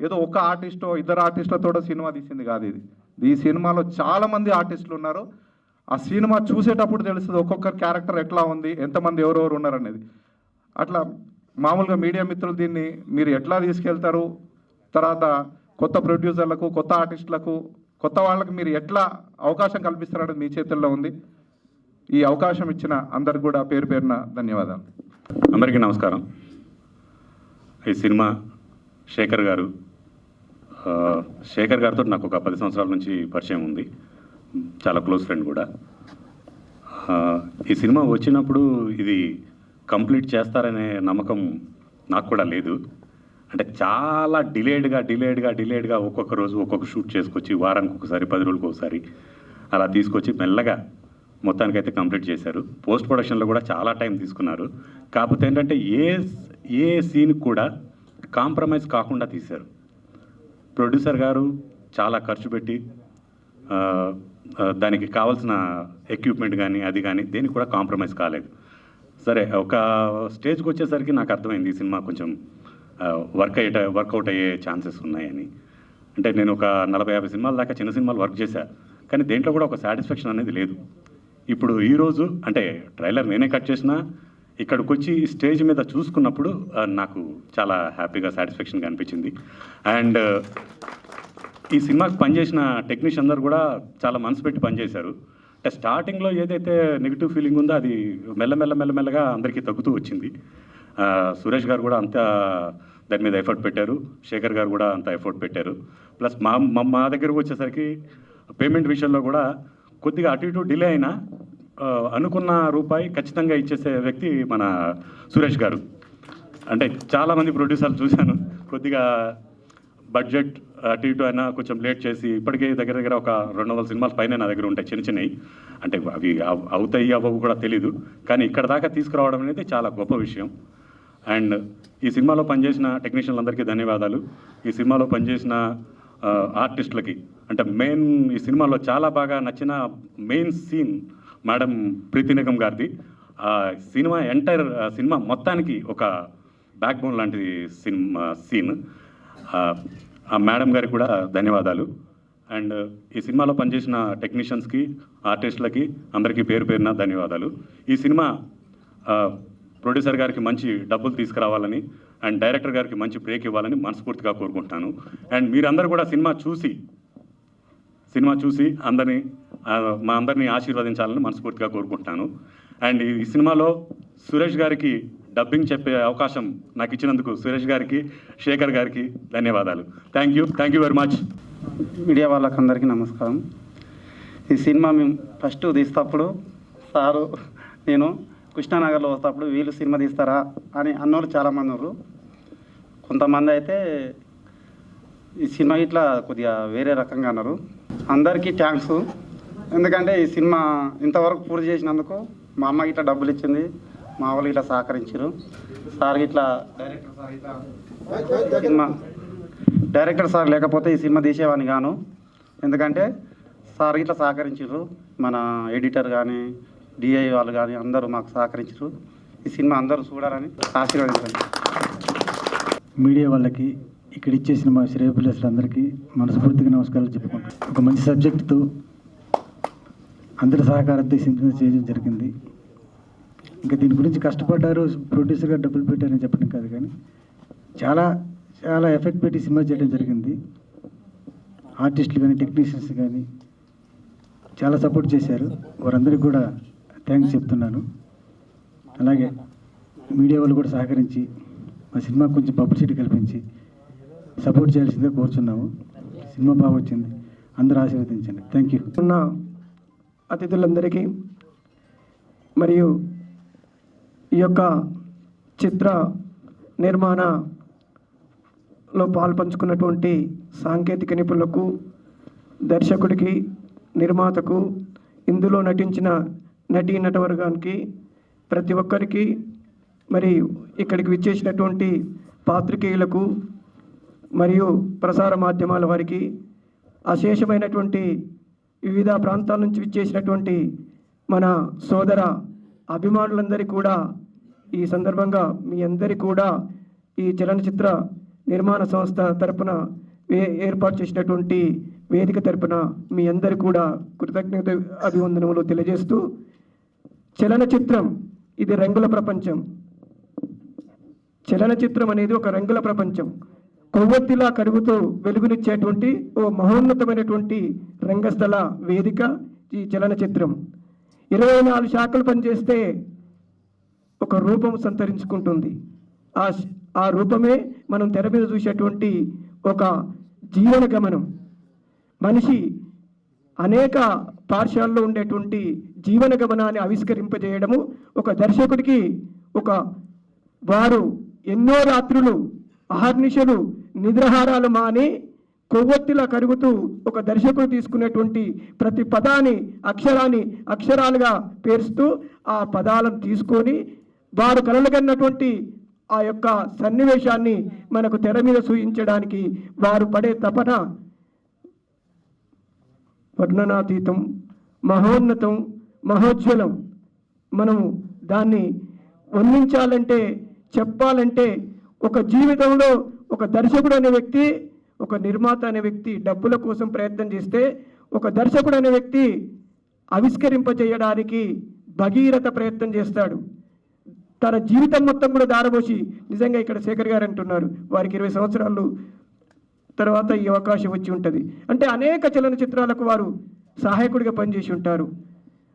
ఏదో ఒక ఆర్టిస్టో 2 ఆర్టిస్టులతో సినిమా తీసింది కాదు ఇది. ఈ సినిమాలో చాలామంది ఆర్టిస్టులు ఉన్నారు. ఆ సినిమా చూసేటప్పుడు తెలుస్తుంది ఒక్కొక్కరి క్యారెక్టర్ ఎట్లా ఉంది, ఎంతమంది ఎవరెవరు ఉన్నారనేది. అట్లా మామూలుగా మీడియా మిత్రులు దీన్ని మీరు ఎట్లా తీసుకెళ్తారు, తర్వాత కొత్త ప్రొడ్యూసర్లకు కొత్త ఆర్టిస్టులకు కొత్త వాళ్ళకి మీరు ఎట్లా అవకాశం కల్పిస్తారనేది మీ చేతుల్లో ఉంది. ఈ అవకాశం ఇచ్చిన అందరికి కూడా పేరు పేరున ధన్యవాదాలు.
అందరికీ నమస్కారం. ఈ సినిమా శేఖర్ గారు శేఖర్ గారితో నాకు ఒక 10 సంవత్సరాల నుంచి పరిచయం ఉంది, చాలా క్లోజ్ ఫ్రెండ్ కూడా. ఈ సినిమా వచ్చినప్పుడు ఇది కంప్లీట్ చేస్తారనే నమ్మకం నాకు కూడా లేదు. అంటే చాలా డిలేడ్గా ఒక్కొక్క రోజు ఒక్కొక్క షూట్ చేసుకొచ్చి వారానికి ఒకసారి 10 రోజులకు ఒకసారి అలా తీసుకొచ్చి మెల్లగా మొత్తానికైతే కంప్లీట్ చేశారు. పోస్ట్ ప్రొడక్షన్లో కూడా చాలా టైం తీసుకున్నారు. కాకపోతే ఏంటంటే ఏ సీన్ కూడా కాంప్రమైజ్ కాకుండా తీశారు. ప్రొడ్యూసర్ గారు చాలా ఖర్చు పెట్టి దానికి కావాల్సిన ఎక్విప్మెంట్ కానీ అది కానీ దేనికి కూడా కాంప్రమైజ్ కాలేదు. ఒక స్టేజ్కి వచ్చేసరికి నాకు అర్థమైంది ఈ సినిమా కొంచెం వర్కౌట్ అయ్యే ఛాన్సెస్ ఉన్నాయని. అంటే నేను ఒక 40-50 సినిమాల దాకా చిన్న సినిమాలు వర్క్ చేశా, కానీ దేంట్లో కూడా ఒక సాటిస్ఫాక్షన్ అనేది లేదు. ఇప్పుడు ఈరోజు అంటే ట్రైలర్ నేనే కట్ చేసినా ఇక్కడికి వచ్చి స్టేజ్ మీద చూసుకున్నప్పుడు నాకు చాలా హ్యాపీగా సాటిస్ఫాక్షన్గా అనిపించింది. అండ్ ఈ సినిమాకి పనిచేసిన టెక్నీషియన్ అందరూ కూడా చాలా మనసు పెట్టి పనిచేశారు. అంటే స్టార్టింగ్లో ఏదైతే నెగిటివ్ ఫీలింగ్ ఉందో అది మెల్లమెల్లగా అందరికీ తగ్గుతూ వచ్చింది. సురేష్ గారు కూడా అంత దాని మీద ఎఫర్ట్ పెట్టారు, శేఖర్ గారు కూడా అంత ఎఫర్ట్ పెట్టారు. ప్లస్ మా దగ్గరకు వచ్చేసరికి పేమెంట్ విషయంలో కూడా కొద్దిగా అటు ఇటు డిలే అయినా అనుకున్న రూపాయి ఖచ్చితంగా ఇచ్చేసే వ్యక్తి మన సురేష్ గారు. అంటే చాలామంది ప్రొడ్యూసర్లు చూశాను, కొద్దిగా బడ్జెట్ అటు ఇటు అయినా కొంచెం లేట్ చేసి ఇప్పటికే దగ్గర ఒక 200 సినిమాల పైన నా దగ్గర ఉంటాయి చిన్నవి. అంటే అవి అవుతాయి అవ్వవు కూడా తెలీదు, కానీ ఇక్కడ దాకా తీసుకురావడం అనేది చాలా గొప్ప విషయం. అండ్ ఈ సినిమాలో పనిచేసిన టెక్నీషియన్లందరికీ ధన్యవాదాలు. ఈ సినిమాలో పనిచేసిన ఆర్టిస్టులకి, అంటే ఈ సినిమాలో చాలా బాగా నచ్చిన మెయిన్ సీన్ మేడం ప్రీతి నిగమ్ గారిది. సినిమా మొత్తానికి ఒక బ్యాక్ బోన్ లాంటి సీన్. ఆ మేడం గారికి కూడా ధన్యవాదాలు. అండ్ ఈ సినిమాలో పనిచేసిన టెక్నీషియన్స్కి, ఆర్టిస్టులకి అందరికీ పేరున ధన్యవాదాలు. ఈ సినిమా ప్రొడ్యూసర్ గారికి మంచి డబ్బులు తీసుకురావాలని అండ్ డైరెక్టర్ గారికి మంచి బ్రేక్ ఇవ్వాలని మనస్ఫూర్తిగా కోరుకుంటున్నాను. అండ్ మీరందరూ కూడా సినిమా చూసి మా అందరినీ ఆశీర్వదించాలని మనస్ఫూర్తిగా కోరుకుంటున్నాను. అండ్ ఈ సినిమాలో సురేష్ గారికి డబ్బింగ్ చెప్పే అవకాశం నాకు ఇచ్చినందుకు సురేష్ గారికి, శేఖర్ గారికి ధన్యవాదాలు. Thank you very much.
Media వాళ్ళకందరికీ నమస్కారం. ఈ సినిమా మేము ఫస్ట్ తీసేటప్పుడు సారు నేను కృష్ణానగర్లో వస్తేప్పుడు వీళ్ళు సినిమా తీస్తారా అని అన్నోళ్ళు చాలామంది ఉన్నారు. కొంతమంది అయితే ఈ సినిమా ఇట్లా కొద్దిగా వేరే రకంగా అన్నారు. అందరికీ థ్యాంక్స్. ఎందుకంటే ఈ సినిమా ఇంతవరకు పూర్తి చేసినందుకు మా అమ్మ ఇట్లా డబ్బులు ఇచ్చింది, మా వాళ్ళు ఇట్లా సహకరించారు. సార్ ఇట్లా డైరెక్టర్ సార్ లేకపోతే ఈ సినిమా తీసేవాడిని గాను. ఎందుకంటే సార్ ఇట్లా సహకరించారు, మన ఎడిటర్ కానీ డిఐ వాళ్ళు కానీ అందరూ మాకు సహకరించారు. ఈ సినిమా అందరూ చూడాలని ఆశీర్వదించండి.
మీడియా వాళ్ళకి, ఇక్కడ ఇచ్చేసిన మా శ్రేయభిలాషులందరికీ మనస్ఫూర్తిగా నమస్కారాలు చెప్పుకుంటాం. ఒక మంచి సబ్జెక్టుతో అందరి సహకారంతో సినిమా చేయడం జరిగింది. ఇంకా దీని గురించి కష్టపడ్డారు, ప్రొడ్యూసర్గా డబ్బులు పెట్టారని చెప్పడం కాదు, కానీ చాలా చాలా ఎఫెక్ట్ పెట్టి సినిమా చేయడం జరిగింది. ఆర్టిస్టులు కానీ టెక్నీషియన్స్ కానీ చాలా సపోర్ట్ చేశారు. వారందరికీ కూడా థ్యాంక్స్ చెప్తున్నాను. అలాగే మీడియా వాళ్ళు కూడా సహకరించి మా సినిమా కొంచెం పబ్లిసిటీ కల్పించి సపోర్ట్ చేయాల్సిందిగా కోరుచున్నాము. సినిమా బాగా వచ్చింది, అందరూ ఆశీర్వదించండి. Thank you.
ఉన్న అతిథులందరికీ మరియు ఈ యొక్క చిత్ర నిర్మాణలో పాల్పంచుకున్నటువంటి సాంకేతిక నిపుణులకు, దర్శకుడికి, నిర్మాతకు, ఇందులో నటించిన నటీ నటవర్గానికి, ప్రతి ఒక్కరికి, మరి ఇక్కడికి విచ్చేసినటువంటి పాత్రికేయులకు మరియు ప్రసార మాధ్యమాల వారికి, అశేషమైనటువంటి వివిధ ప్రాంతాల నుంచి విచ్చేసినటువంటి మన సోదర అభిమానులందరికీ కూడా ఈ సందర్భంగా మీ అందరికీ కూడా ఈ చలనచిత్ర నిర్మాణ సంస్థ తరపున ఏర్పాటు చేసినటువంటి వేదిక తరపున మీ అందరికీ కూడా కృతజ్ఞత అభివందనములు తెలియజేస్తూ, చలనచిత్రం ఇది రంగుల ప్రపంచం. చలనచిత్రం అనేది ఒక రంగుల ప్రపంచం. కొవ్వొత్తిలా కరుగుతూ వెలుగునిచ్చేటువంటి ఓ మహోన్నతమైనటువంటి రంగస్థల వేదిక ఈ చలనచిత్రం. 24 శాఖలు పనిచేస్తే ఒక రూపం సంతరించుకుంటుంది. ఆ రూపమే మనం తెర మీద చూసేటువంటి ఒక జీవన గమనం. మనిషి అనేక పార్శ్వాల్లో ఉండేటువంటి జీవన గమనాన్ని ఆవిష్కరింపజేయడము ఒక దర్శకుడికి వారు ఎన్నో రాత్రులు అహర్నిశలు నిద్రాహారాలు మాని కొవ్వొత్తిలా కరుగుతూ ఒక దర్శకుడు తీసుకునేటువంటి ప్రతి పదాన్ని అక్షరాలుగా పేరుస్తూ ఆ పదాలను తీసుకొని వారు కలలుగన్నటువంటి ఆ యొక్క సన్నివేశాన్ని మనకు తెర మీద చూయించడానికి వారు పడే తపన వర్ణనాతీతం, మహోన్నతం, మహోజ్వలం. మనము దాన్ని వర్ణించాలంటే, చెప్పాలంటే ఒక జీవితంలో ఒక దర్శకుడు అనే వ్యక్తి, ఒక నిర్మాత అనే వ్యక్తి డబ్బుల కోసం ప్రయత్నం చేస్తే, ఒక దర్శకుడు అనే వ్యక్తి ఆవిష్కరింపజేయడానికి భగీరథ ప్రయత్నం చేస్తాడు. తన జీవితం మొత్తం కూడా దారబోసి, నిజంగా ఇక్కడ శేఖర్ గారు అంటున్నారు వారికి 20 సంవత్సరాలు తర్వాత ఈ అవకాశం వచ్చి ఉంటుంది అంటే అనేక చలనచిత్రాలకు వారు సహాయకుడిగా పనిచేసి ఉంటారు,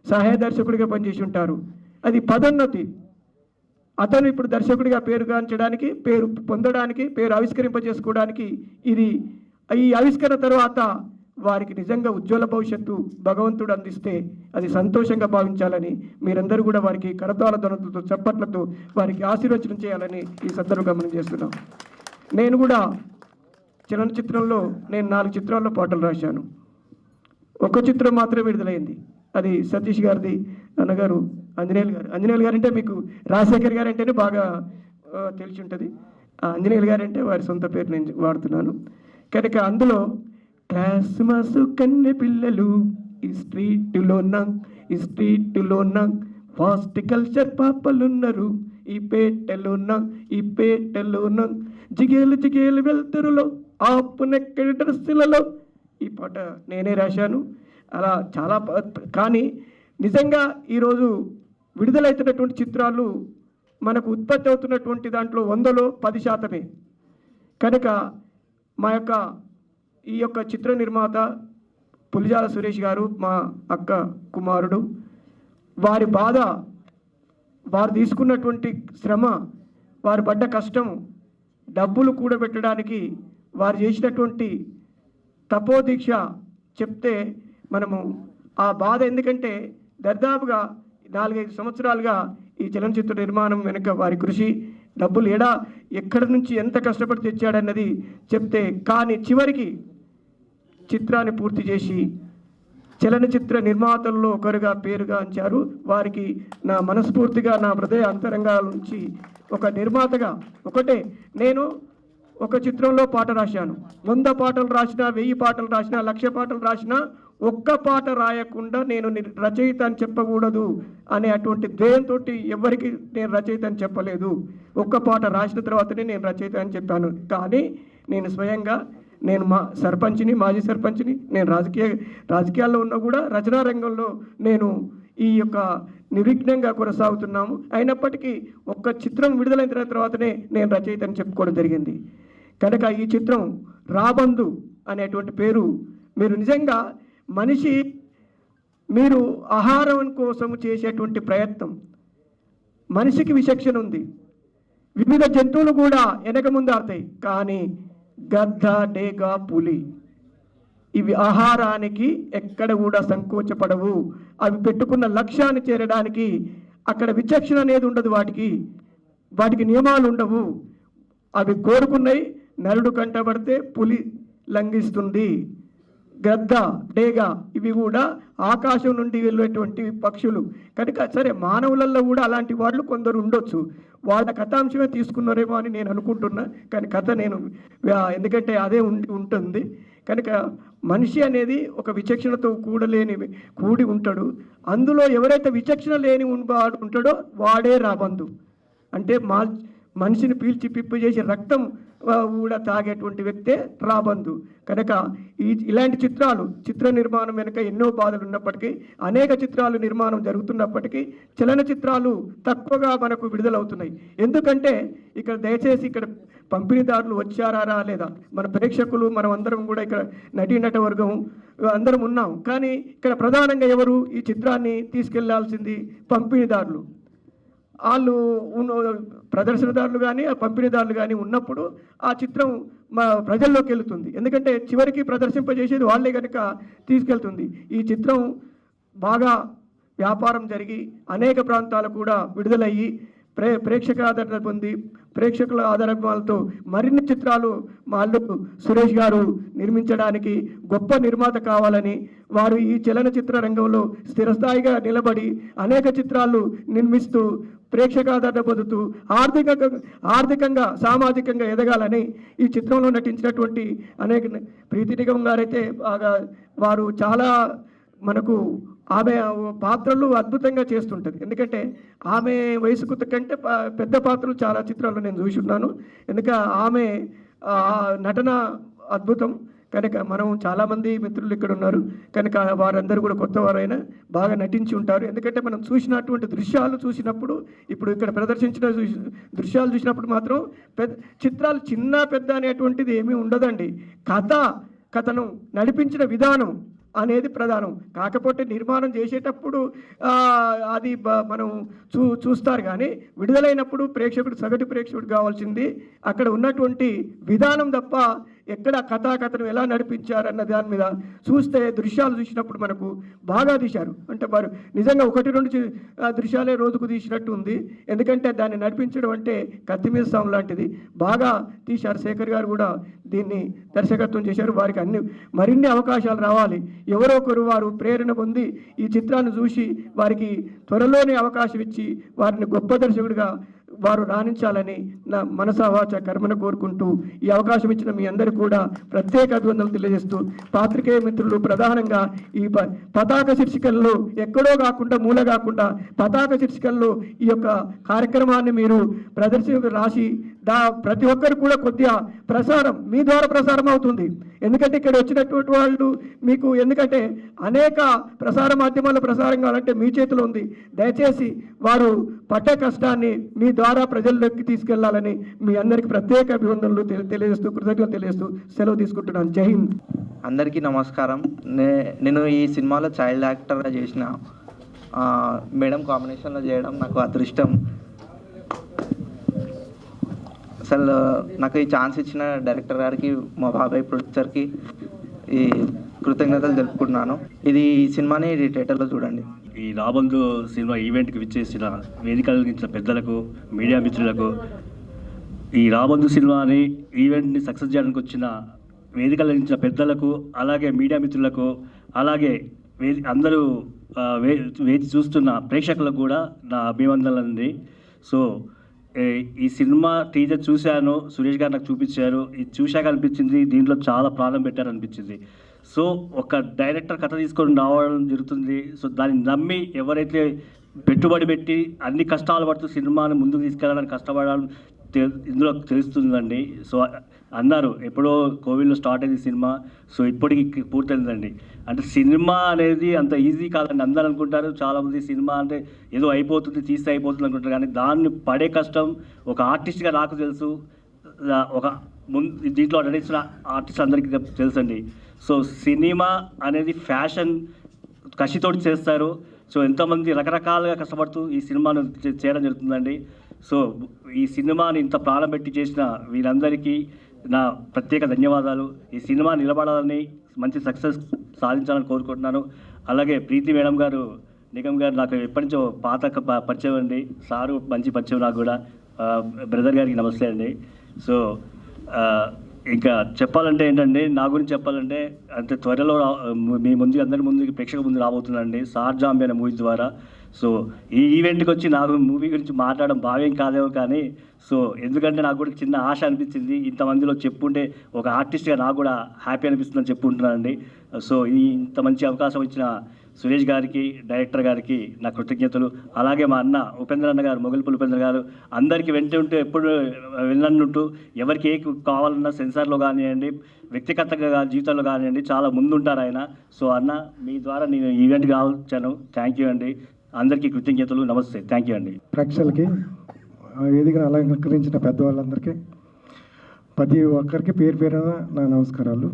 సహాయ దర్శకుడిగా పనిచేసి ఉంటారు. అది పదోన్నతి. అతను ఇప్పుడు దర్శకుడిగా పేరుగాంచడానికి, పేరు పొందడానికి, పేరు ఆవిష్కరింపజేసుకోవడానికి ఈ ఆవిష్కరణ తర్వాత వారికి నిజంగా ఉజ్వల భవిష్యత్తు భగవంతుడు అందిస్తే అది సంతోషంగా భావించాలని మీరందరూ కూడా వారికి కరతాళ ధ్వనులతో చప్పట్లతో వారికి ఆశీర్వచనం చేయాలని ఈ సందర్భంగా మనం చేస్తున్నాం. నేను కూడా చలనచిత్రంలో 4 చిత్రాల్లో పాటలు రాశాను. ఒక చిత్రం మాత్రమే విడుదలైంది, అది సతీష్ గారిది. అన్నగారు అంజనేయులు గారు అంటే మీకు రాజశేఖర్ గారు అంటేనే బాగా తెలిసి ఉంటుంది. అంజనేయులు గారు అంటే వారి సొంత పేరు నేను వాడుతున్నాను కనుక అందులో క్లాస్ మాసు కన్నె పిల్లలు ఈ స్ట్రీటులోన ఫాస్ట్ కల్చర్ పాపలున్నారు ఈ పేటలోన జిగేలు వెళ్తురులో ఆపునెక్కడి డ్రెస్సులలో. ఈ పాట నేనే రాశాను. అలా చాలా కానీ నిజంగా ఈరోజు విడుదలవుతున్నటువంటి చిత్రాలు మనకు ఉత్పత్తి అవుతున్నటువంటి దాంట్లో 100లో 10% కనుక ఈ యొక్క చిత్ర నిర్మాత పులిజాల సురేష్ గారు, మా అక్క కుమారుడు, వారి బాధ, వారు తీసుకున్నటువంటి శ్రమ, వారు పడ్డ కష్టం, డబ్బులు కూడబెట్టడానికి వారు చేసినటువంటి తపోదీక్ష చెప్తే మనము ఆ బాధ, ఎందుకంటే దర్దాపుగా 4-5 సంవత్సరాలుగా ఈ చలనచిత్ర నిర్మాణం వెనుక వారి కృషి, డబ్బులు ఎక్కడి నుంచి ఎంత కష్టపడి తెచ్చాడన్నది చెప్తే, కానీ చివరికి చిత్రాన్ని పూర్తి చేసి చలనచిత్ర నిర్మాతల్లో ఒకరుగా పేరుగాంచారు. వారికి నా మనస్ఫూర్తిగా, నా హృదయ అంతరంగాల నుంచి ఒక నిర్మాతగా నేను ఒక చిత్రంలో పాట రాశాను. 100 పాటలు రాసినా, 1000 పాటలు రాసినా, 1,00,000 పాటలు రాసినా ఒక్క పాట రాయకుండా నేను రచయిత అని చెప్పకూడదు అనే అటువంటి ధ్యేయంతో ఎవరికి నేను రచయిత అని చెప్పలేదు. ఒక్క పాట రాసిన తర్వాతనే నేను రచయిత అని చెప్పాను. కానీ నేను స్వయంగా మాజీ సర్పంచ్ని, నేను రాజకీయాల్లో ఉన్నా కూడా రచనా రంగంలో నేను ఈ యొక్క నిర్విఘ్నంగా కొనసాగుతున్నాము. అయినప్పటికీ ఒక్క చిత్రం విడుదలైన తర్వాతనే నేను రచయిత అని చెప్పుకోవడం జరిగింది. కనుక ఈ చిత్రం రాబందు అనేటువంటి పేరు, మీరు నిజంగా మీరు ఆహారం కోసం చేసేటువంటి ప్రయత్నం, మనిషికి విచక్షణ ఉంది. వివిధ జంతువులు కూడా వెనక ముందు ఆడతాయి, కానీ గద్ద, డేగ, పులి ఇవి ఆహారానికి ఎక్కడ కూడా సంకోచపడవు. అవి పెట్టుకున్న లక్ష్యాన్ని చేరడానికి అక్కడ విచక్షణ అనేది ఉండదు. వాటికి నియమాలు ఉండవు. అవి కోరుకున్నాయి. నరుడు కంటబడితే పులి లంఘిస్తుంది. గద్ద, డేగ ఇవి కూడా ఆకాశం నుండి వెళ్ళేటువంటి పక్షులు కనుక సరే, మానవులలో కూడా అలాంటి వాళ్ళు కొందరు ఉండొచ్చు. వాళ్ళ కథాంశమే తీసుకున్నారేమో అని నేను అనుకుంటున్నా. కానీ కథ ఎందుకంటే అదే ఉంటుంది కనుక మనిషి అనేది ఒక విచక్షణతో కూడి ఉంటాడు. అందులో ఎవరైతే విచక్షణ లేని వాడు ఉంటాడో వాడే రాబందు. అంటే మనిషిని పీల్చి పిప్పు చేసి రక్తం కూడా తాగేటువంటి వ్యక్తే రాబందు. కనుక ఇలాంటి చిత్ర నిర్మాణం వెనుక ఎన్నో బాధలు ఉన్నప్పటికీ, అనేక చిత్రాలు నిర్మాణం జరుగుతున్నప్పటికీ చలనచిత్రాలు తక్కువగా మనకు విడుదలవుతున్నాయి. ఎందుకంటే దయచేసి ఇక్కడ పంపిణీదారులు వచ్చారా రాలేదా, మన ప్రేక్షకులు మనం అందరం కూడా ఇక్కడ నటీనట వర్గం అందరం ఉన్నాం. కానీ ఇక్కడ ప్రధానంగా ఎవరు ఈ చిత్రాన్ని తీసుకెళ్లాల్సింది? పంపిణీదారులు. వాళ్ళు ప్రదర్శనదారులు కానీ ఆ పంపిణీదారులు కానీ ఉన్నప్పుడు ఆ చిత్రం మా ప్రజల్లోకి వెళుతుంది. ఎందుకంటే చివరికి ప్రదర్శింపజేసేది వాళ్ళే కనుక తీసుకెళ్తుంది. ఈ చిత్రం బాగా వ్యాపారం జరిగి అనేక ప్రాంతాలు కూడా విడుదలయ్యి ప్రేక్షక ఆదరణ పొంది ప్రేక్షకుల ఆదరణతో మరిన్ని చిత్రాలు మా అల్లుడు సురేష్ గారు నిర్మించడానికి గొప్ప నిర్మాత కావాలని, వారు ఈ చలనచిత్ర రంగంలో స్థిరస్థాయిగా నిలబడి అనేక చిత్రాలు నిర్మిస్తూ ప్రేక్షక ఆదరణ పొందుతూ ఆర్థికంగా సామాజికంగా ఎదగాలని ఈ చిత్రంలో నటించినటువంటి అనేక ప్రీతి నిగమ్ గారైతే వారు చాలా మనకు ఆమె పాత్రలు అద్భుతంగా చేస్తుంటుంది. ఎందుకంటే ఆమె వయసుకు కంటే పెద్ద పాత్రలు చాలా చిత్రాల్లో నేను చూసి ఉన్నాను. ఎందుకంటే ఆమె నటన అద్భుతం. కనుక మనం చాలామంది మిత్రులు ఇక్కడ ఉన్నారు కనుక వారందరూ కూడా కొత్త వారైనా బాగా నటించి ఉంటారు. ఎందుకంటే మనం చూసినటువంటి దృశ్యాలు చూసినప్పుడు, ఇప్పుడు ఇక్కడ ప్రదర్శించిన దృశ్యాలు చూసినప్పుడు మాత్రం చిత్రాలు చిన్న పెద్ద అనేటువంటిది ఏమీ ఉండదండి. కథను నడిపించిన విధానం అనేది ప్రధానం. కాకపోతే నిర్మాణం చేసేటప్పుడు అది మనం చూస్తారు కానీ విడుదలైనప్పుడు సగటు ప్రేక్షకుడు కావాల్సింది అక్కడ ఉన్నటువంటి విధానం తప్ప ఎక్కడ కథను ఎలా నడిపించారన్న దాని మీద చూస్తే దృశ్యాలు చూసినప్పుడు మనకు బాగా తీశారు. అంటే వారు నిజంగా 1-2 దృశ్యాలే రోజుకు తీసినట్టు ఉంది. ఎందుకంటే దాన్ని నడిపించడం అంటే కత్తి మీద సాము లాంటిది. బాగా తీశారు. శేఖర్ గారు కూడా దీన్ని దర్శకత్వం చేశారు. వారికి మరిన్ని అవకాశాలు రావాలి. ఎవరో ఒకరు వారు ప్రేరణ పొంది ఈ చిత్రాన్ని చూసి వారికి త్వరలోనే అవకాశం ఇచ్చి వారిని గొప్ప దర్శకుడిగా వారు రాణించాలని నా మనసా వాచ కర్మను కోరుకుంటూ ఈ అవకాశం ఇచ్చిన మీ అందరికీ కూడా ప్రత్యేక అభినందనలు తెలియజేస్తూ, పాత్రికేయ మిత్రులు ప్రధానంగా ఈ పతాక శీర్షికల్లో ఎక్కడో కాకుండా మూల కాకుండా పతాక శీర్షికల్లో ఈ యొక్క కార్యక్రమాన్ని మీరు ప్రదర్శన రాసి ప్రతి ఒక్కరు కూడా కొద్దిగా ప్రసారం మీ ద్వారా ప్రసారం అవుతుంది. ఎందుకంటే ఇక్కడ వచ్చినటువంటి వాళ్ళు మీకు ఎందుకంటే అనేక ప్రసార మాధ్యమాల ప్రసారం కావాలంటే మీ చేతిలో ఉంది. దయచేసి వారు పట్టే కష్టాన్ని మీ ద్వారా ప్రజల్లోకి తీసుకెళ్లాలని మీ అందరికీ ప్రత్యేక అభినందనలు తెలియజేస్తూ కృతజ్ఞతలు తెలియజేస్తూ సెలవు తీసుకుంటున్నాను. జై హింద్.
అందరికీ నమస్కారం. నేను ఈ సినిమాలో చైల్డ్ యాక్టర్గా చేసిన మేడం కాంబినేషన్లో చేయడం నాకు అదృష్టం. అసలు నాకు ఈ ఛాన్స్ ఇచ్చిన డైరెక్టర్ గారికి, మా బాబాయ్ ప్రొడ్యూసర్కి ఈ కృతజ్ఞతలు తెలుపుకుంటున్నాను. ఈ సినిమాని థియేటర్లో చూడండి.
ఈ రాబందు సినిమా ఈవెంట్కి విచ్చేసిన వేదికలించిన పెద్దలకు, మీడియా మిత్రులకు, ఈ రాబందు సినిమాని ఈవెంట్ని సక్సెస్ చేయడానికి వచ్చిన వేదికలించిన పెద్దలకు, అలాగే మీడియా మిత్రులకు, అలాగే అందరూ వేచి చూస్తున్న ప్రేక్షకులకు కూడా నా అభివందనలండి. సో ఈ సినిమా టీజర్ చూశాను, సురేష్ గారు నాకు చూపించారు. ఇది చూశాక అనిపించింది దీంట్లో చాలా ప్రాణం పెట్టారు అనిపించింది. సో ఒక డైరెక్టర్ కథ తీసుకొని రావడం జరుగుతుంది. సో దాన్ని నమ్మి ఎవరైతే పెట్టుబడి పెట్టి అన్ని కష్టాలు పడుతూ సినిమాని ముందుకు తీసుకెళ్ళడానికి కష్టపడాలని ఇందులో తెలుస్తుందండి. సో అన్నారు ఎప్పుడో కోవిడ్లో స్టార్ట్ అయింది సినిమా, సో ఇప్పటికి పూర్తయిందండి. అంటే సినిమా అనేది అంత ఈజీ కాదండి. అందరూ అనుకుంటారు, చాలామంది సినిమా అంటే ఏదో అయిపోతుంది, తీస్తే అయిపోతుంది అనుకుంటారు. కానీ దాన్ని పడే కష్టం ఒక ఆర్టిస్ట్గా నాకు తెలుసు, ఒక దీంట్లో నటించిన ఆర్టిస్ట్ అందరికీ తెలుసండి. సో సినిమా అనేది ఫ్యాషన్ కసితోటి చేస్తారు. సో ఎంతోమంది రకరకాలుగా కష్టపడుతూ ఈ సినిమాను చేయడం జరుగుతుందండి. సో ఈ సినిమాని ఇంత ప్రాణం పెట్టి చేసిన వీరందరికీ నా ప్రత్యేక ధన్యవాదాలు. ఈ సినిమా నిలబడాలని, మంచి సక్సెస్ సాధించాలని కోరుకుంటున్నాను. అలాగే ప్రీతి మేడం గారు, నిగమ్ గారు నాకు ఎప్పటి నుంచో పాత పరిచయం అండి. సారు మంచి పరిచయం నాకు కూడా. బ్రదర్ గారికి నమస్తే అండి. సో ఇంకా చెప్పాలంటే ఏంటంటే, నా గురించి చెప్పాలంటే అంటే త్వరలో మీ ముందు అందరి ముందుకి ప్రేక్షకుల ముందు రాబోతున్నానండి సార్ జాంబీ అనే మూవీ ద్వారా. సో ఈ ఈవెంట్కి వచ్చి నాకు మూవీ గురించి మాట్లాడడం భావ్యం కాదేమో కానీ, సో ఎందుకంటే నాకు కూడా చిన్న ఆశ అనిపించింది. ఇంతమందిలో చెప్పుంటే ఒక ఆర్టిస్ట్గా నాకు కూడా హ్యాపీ అనిపిస్తుందని చెప్పుకుంటున్నానండి. సో ఇంత మంచి అవకాశం ఇచ్చిన సురేష్ గారికి, డైరెక్టర్ గారికి నా కృతజ్ఞతలు. అలాగే మా అన్న ఉపేంద్ర అన్న గారు, మొగల్పల్లి ఉపేంద్ర గారు, అందరికీ వెంటుంటూ ఎప్పుడు వెళ్ళనుంటూ ఎవరికి ఏ కావాలన్నా సెన్సార్లో కానివ్వండి, వ్యక్తిగతంగా జీవితంలో కానివ్వండి చాలా ముందుంటారు ఆయన. సో అన్న మీ ద్వారా నేను ఈవెంట్కి రావచ్చాను. థ్యాంక్ యూ అండి. అందరికీ కృతజ్ఞతలు. నమస్తే. థ్యాంక్ యూ అండి.
ప్రేక్షకులకి, వేదికను అలంకరించిన పెద్దవాళ్ళందరికీ, ప్రతి ఒక్కరికి పేరు పేరున నా నమస్కారాలు.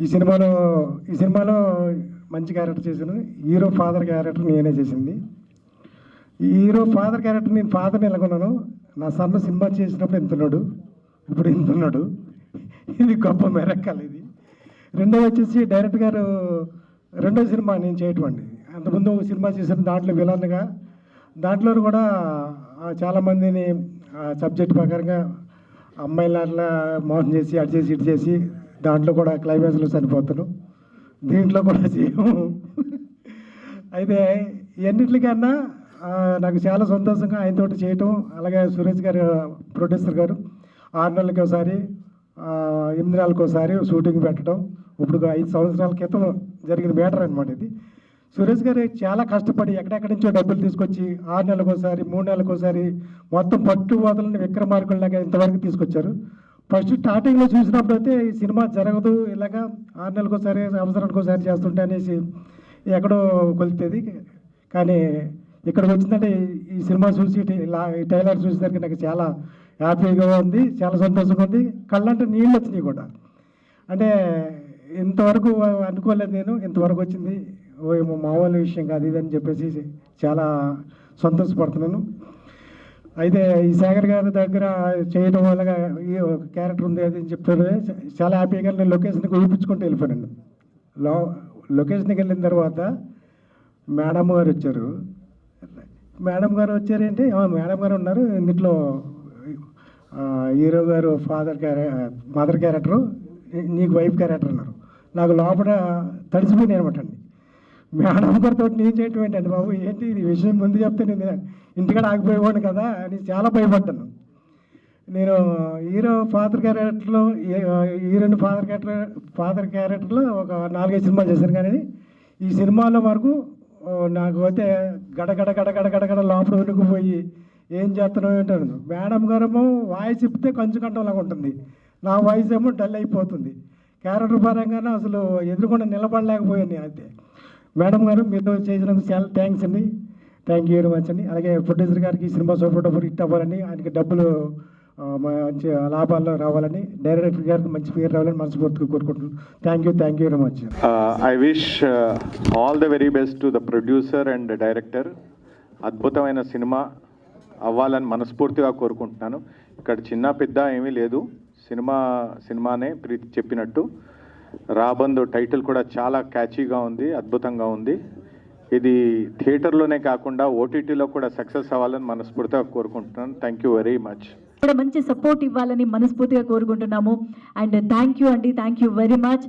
ఈ సినిమాలో మంచి క్యారెక్టర్ చేశాను. హీరో ఫాదర్ క్యారెక్టర్ నేనే చేసింది. ఈ హీరో ఫాదర్ క్యారెక్టర్ నేను ఫాదర్ని ఎలాగొన్నాను, నా సన్న సినిమా చేసినప్పుడు ఎంతున్నాడు, ఇప్పుడు ఎంతున్నాడు. ఇది గొప్ప మెరక్కలు ఇది. రెండో వచ్చేసి డైరెక్టర్ గారు రెండో సినిమా నేను చేయటండి. అంతకుముందు ఒక సినిమా చేసిన దాంట్లో విలన్గా, దాంట్లో కూడా చాలామందిని సబ్జెక్ట్ ప్రకారంగా అమ్మాయిల అట్లా మోసం చేసి అటు చేసి ఇటు చేసి దాంట్లో కూడా క్లైమాక్స్లో చనిపోతాను. దీంట్లో కూడా చేయము. అయితే ఎన్నిటికన్నా నాకు చాలా సంతోషంగా ఆయనతోటి చేయటం. అలాగే సురేష్ గారు ప్రొడ్యూసర్ గారు 6 నెలలకి ఒకసారి 8 నెలలకు ఒకసారి షూటింగ్ పెట్టడం. ఇప్పుడు 5 సంవత్సరాల క్రితం జరిగిన మ్యాటర్ అనమాట ఇది. సురేష్ గారు చాలా కష్టపడి ఎక్కడెక్కడి నుంచో డబ్బులు తీసుకొచ్చి 6 నెలలకు ఒకసారి 3 నెలలకు ఒకసారి మొత్తం పట్టు వదలని విక్రమార్కుల్లాగా ఇంతవరకు తీసుకొచ్చారు. ఫస్ట్ స్టార్టింగ్లో చూసినప్పుడు అయితే ఈ సినిమా జరగదు, ఇలాగా 6 నెలలకు ఒకసారి సంవత్సరానికి ఒకసారి చేస్తుంటే అనేసి ఎక్కడో కొలుతుంది. కానీ ఇక్కడికి వచ్చిందంటే ఈ సినిమా చూసి ఈ ట్రైలర్ చూసేసరికి నాకు చాలా హ్యాపీగా ఉంది, చాలా సంతోషంగా ఉంది. కళ్ళంటే నీళ్ళు వచ్చినాయి కూడా. అంటే ఇంతవరకు అనుకోలేదు నేను, ఇంతవరకు వచ్చింది ఏమో మామూలు విషయం కాదు ఇది అని చెప్పేసి చాలా సంతోషపడుతున్నాను. అయితే ఈ శేఖర్ గారి దగ్గర చేయడం వల్ల ఈ ఒక క్యారెక్టర్ ఉంది అది అని చెప్తాడు. చాలా హ్యాపీగా నేను లొకేషన్కి ఊపించుకుంటూ వెళ్ళిపోయాను. లొకేషన్కి వెళ్ళిన తర్వాత మేడం గారు వచ్చారు. మేడం గారు వచ్చారేంటి, మేడం గారు ఉన్నారు ఇందులో. హీరో గారు మదర్ క్యారెక్టరు, నీకు వైఫ్ క్యారెక్టర్ అన్నారు. నాకు లోపల తడిసిపోయింది అనమాట అండి. మేడం గారితో నేను చేయటం ఏంటండి బాబు, ఏంటి ఇది విషయం ముందు చెప్తే నేను ఇంటికాడ ఆగిపోయేవాడిని కదా అని చాలా భయపడ్డాను. నేను హీరో ఫాదర్ క్యారెక్టర్లో హీరోయిన్ ఫాదర్ క్యారెక్టర్లో ఒక 4-5 సినిమాలు చేశాను. కానీ ఈ సినిమాలో వరకు నాకు అయితే గడగడ లోపల ఉనుకుపోయి ఏం చేస్తున్నావు ఏంటను. మేడం గారేమో వాయిస్ ఇప్పితే కంచుకంటంలాగా ఉంటుంది, నా వాయిస్ ఏమో డల్ అయిపోతుంది. క్యారెక్టర్ పరంగానే అసలు ఎదురుకుండా నిలబడలేకపోయాను. అయితే మేడం గారు మీతో చేసినందుకు చాలా థ్యాంక్స్ అండి, థ్యాంక్ యూ వెరీ మచ్ అండి. అలాగే ప్రొడ్యూసర్ గారికి ఈ సినిమా సూపర్ డూపర్ హిట్ అవ్వాలని, ఆయనకి డబ్బులు మంచి లాభాల్లో రావాలని, డైరెక్టర్ గారికి మంచి పేరు రావాలని మనస్ఫూర్తిగా కోరుకుంటున్నాను. Thank you very much.
I wish all the very best to the producer and director. అద్భుతమైన సినిమా అవ్వాలని మనస్ఫూర్తిగా కోరుకుంటున్నాను. ఇక్కడ చిన్న పెద్ద ఏమీ లేదు, సినిమానే ప్రీతి చెప్పినట్టు. రాబందు టైటిల్ కూడా చాలా క్యాచీగా ఉంది, అద్భుతంగా ఉంది. ఇది థియేటర్లోనే కాకుండా ఓటీటీలో కూడా సక్సెస్ అవ్వాలని మనస్ఫూర్తిగా కోరుకుంటున్నాను. Thank you very much.
మంచి సపోర్ట్ ఇవ్వాలని మనస్ఫూర్తిగా కోరుకుంటున్నాము. అండ్ థ్యాంక్ యూ అండి, థ్యాంక్ యూ వెరీ మచ్.